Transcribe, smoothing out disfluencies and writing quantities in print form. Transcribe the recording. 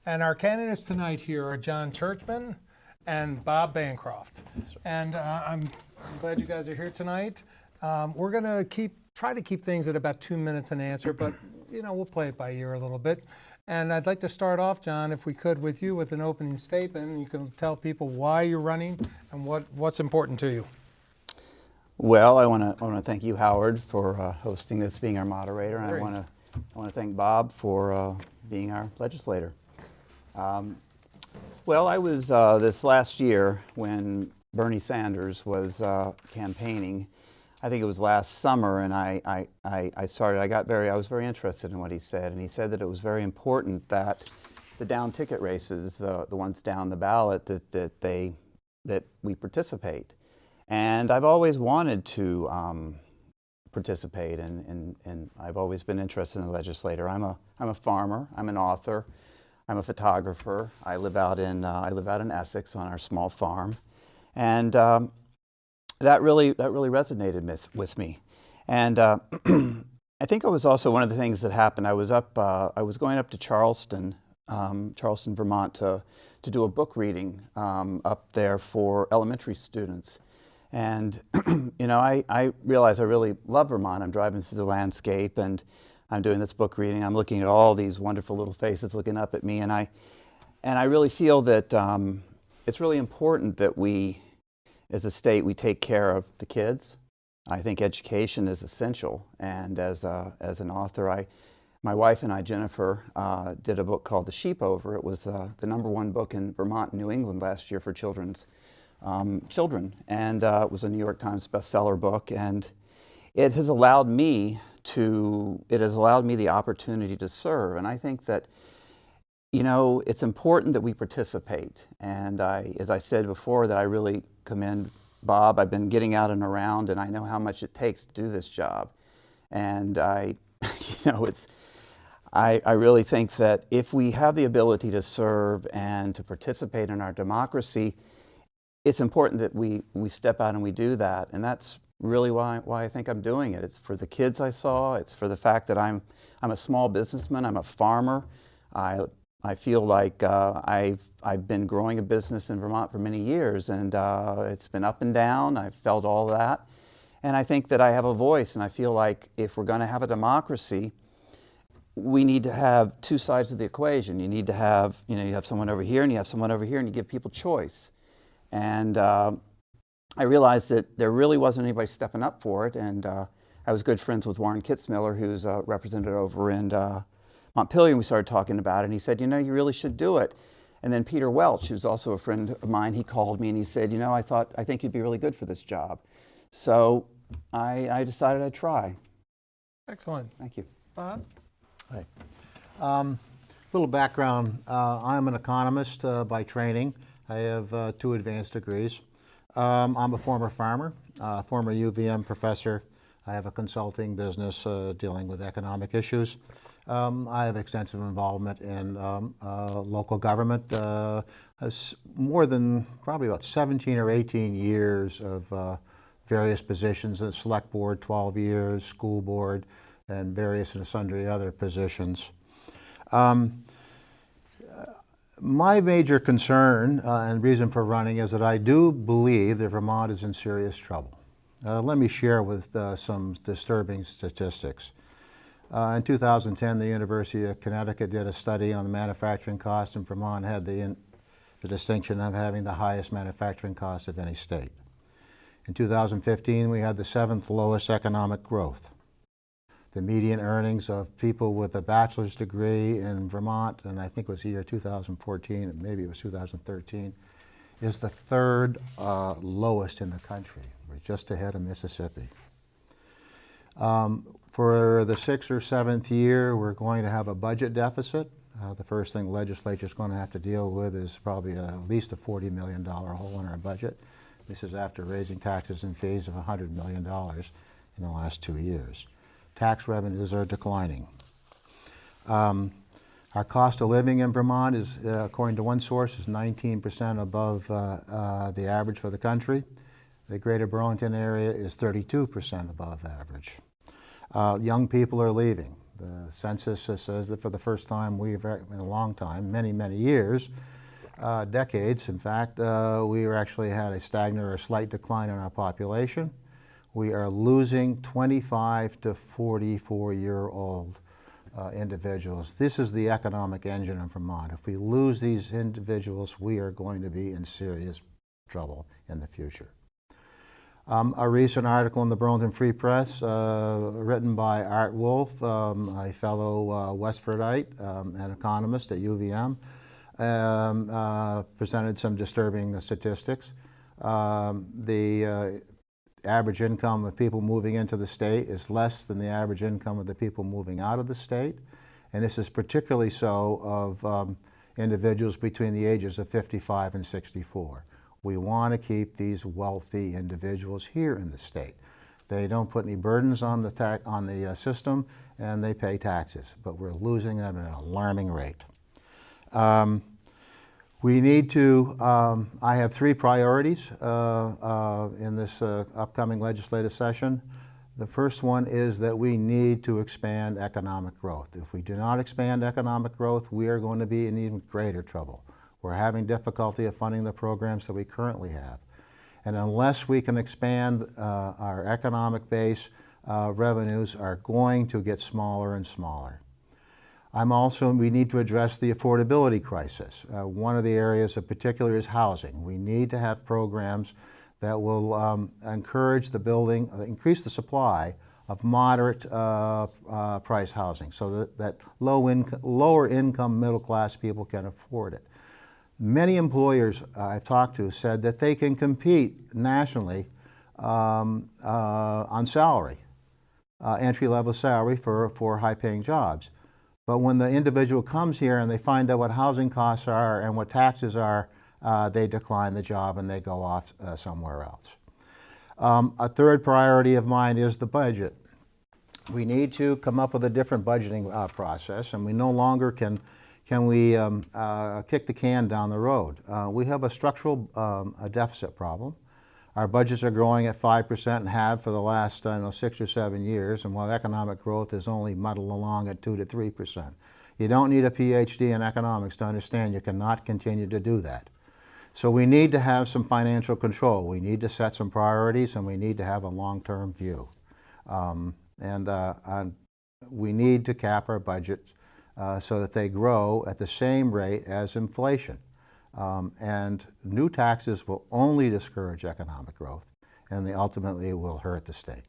And our candidates tonight here are John Churchman and Bob Bancroft. And I'm glad you guys are here tonight. We're going to try to keep things at about 2 minutes an answer, but we'll play it by ear a little bit. And I'd like to start off, John, if we could, with you with an opening statement. You can tell people why you're running and what's important to you. Well, I want to thank you, Howard, for hosting this, being our moderator, and I want to thank Bob for being our legislator. Well, I was this last year when Bernie Sanders was campaigning. I think it was last summer, and I was very interested in what he said, and he said that it was very important that the down ticket races, the ones down the ballot, that we participate. And I've always wanted to participate, and I've always been interested in the legislature. I'm a farmer. I'm an author. I'm a photographer. I live out in Essex on our small farm, and that really resonated with me. And I think it was also one of the things that happened. I was going up to Charleston, Vermont, to do a book reading up there for elementary students. And I realized I really love Vermont. I'm driving through the landscape, and I'm doing this book reading. I'm looking at all these wonderful little faces looking up at me, and I really feel that it's really important that we, as a state, we take care of the kids. I think education is essential, and as an author, my wife and I, Jennifer, did a book called The Sheep Over. It was the #1 book in Vermont and New England last year for children, and it was a New York Times bestseller book, and it has allowed me the opportunity to serve. And I think that it's important that we participate. And as I said before, that I really commend Bob. I've been getting out and around, and I know how much it takes to do this job. And I really think that if we have the ability to serve and to participate in our democracy, it's important that we step out and we do that. And that's really why I think I'm doing it. It's for the kids I saw. It's for the fact that I'm a small businessman. I'm a farmer. I feel like I've been growing a business in Vermont for many years, and it's been up and down. I've felt all that. And I think that I have a voice, and I feel like if we're going to have a democracy, we need to have two sides of the equation. You need to have, you have someone over here and you have someone over here, and you give people choice. And I realized that there really wasn't anybody stepping up for it, and I was good friends with Warren Kitzmiller, who's a representative over in Montpelier, and we started talking about it, and he said, you really should do it. And then Peter Welch, who's also a friend of mine, he called me and he said, I think you'd be really good for this job. So I decided I'd try. Excellent. Thank you. Bob? Hi. Little background. I'm an economist by training. I have 2 advanced degrees. I'm a former farmer, former UVM professor. I have a consulting business dealing with economic issues. I have extensive involvement in local government, more than probably about 17 or 18 years of various positions in the select board, 12 years, school board, and various and sundry other positions. My major concern and reason for running is that I do believe that Vermont is in serious trouble. Let me share with some disturbing statistics. In 2010, the University of Connecticut did a study on the manufacturing cost, and Vermont had the distinction of having the highest manufacturing cost of any state. In 2015, we had the 7th lowest economic growth. The median earnings of people with a bachelor's degree in Vermont, and I think it was the year 2014, and maybe it was 2013, is the 3rd lowest in the country. We're just ahead of Mississippi. For the 6th or 7th year, we're going to have a budget deficit. The first thing the legislature is going to have to deal with is probably at least a $40 million hole in our budget. This is after raising taxes and fees of $100 million in the last 2 years. Tax revenues are declining. Our cost of living in Vermont is, according to one source, is 19% above the average for the country. The greater Burlington area is 32% above average. Young people are leaving. The census says that for the first time in a long time, many, many years, decades, in fact, we actually had a stagnant or a slight decline in our population. We are losing 25 to 44-year-old individuals. This is the economic engine in Vermont. If we lose these individuals, we are going to be in serious trouble in the future. A recent article in the Burlington Free Press, written by Art Wolf, a fellow Westfordite, an economist at UVM, presented some disturbing statistics. The average income of people moving into the state is less than the average income of the people moving out of the state. And this is particularly so of individuals between the ages of 55 and 64. We want to keep these wealthy individuals here in the state. They don't put any burdens on the system, and they pay taxes, but we're losing them at an alarming rate. We need to, I have three priorities in this upcoming legislative session. The first one is that we need to expand economic growth. If we do not expand economic growth, we are going to be in even greater trouble. We're having difficulty of funding the programs that we currently have. And unless we can expand our economic base, revenues are going to get smaller and smaller. We need to address the affordability crisis. One of the areas of particular is housing. We need to have programs that will encourage the building, increase the supply of moderate price housing so that lower income middle class people can afford it. Many employers I've talked to said that they can compete nationally on salary, entry-level salary for high-paying jobs. But when the individual comes here and they find out what housing costs are and what taxes are, they decline the job and they go off somewhere else. A third priority of mine is the budget. We need to come up with a different budgeting process, and we no longer can we kick the can down the road. We have a structural deficit problem. Our budgets are growing at 5% and have for the last 6 or 7 years, and while economic growth is only muddled along at 2 to 3%. You don't need a PhD in economics to understand you cannot continue to do that. So we need to have some financial control. We need to set some priorities, and we need to have a long-term view. We need to cap our budgets so that they grow at the same rate as inflation. And new taxes will only discourage economic growth, and they ultimately will hurt the state.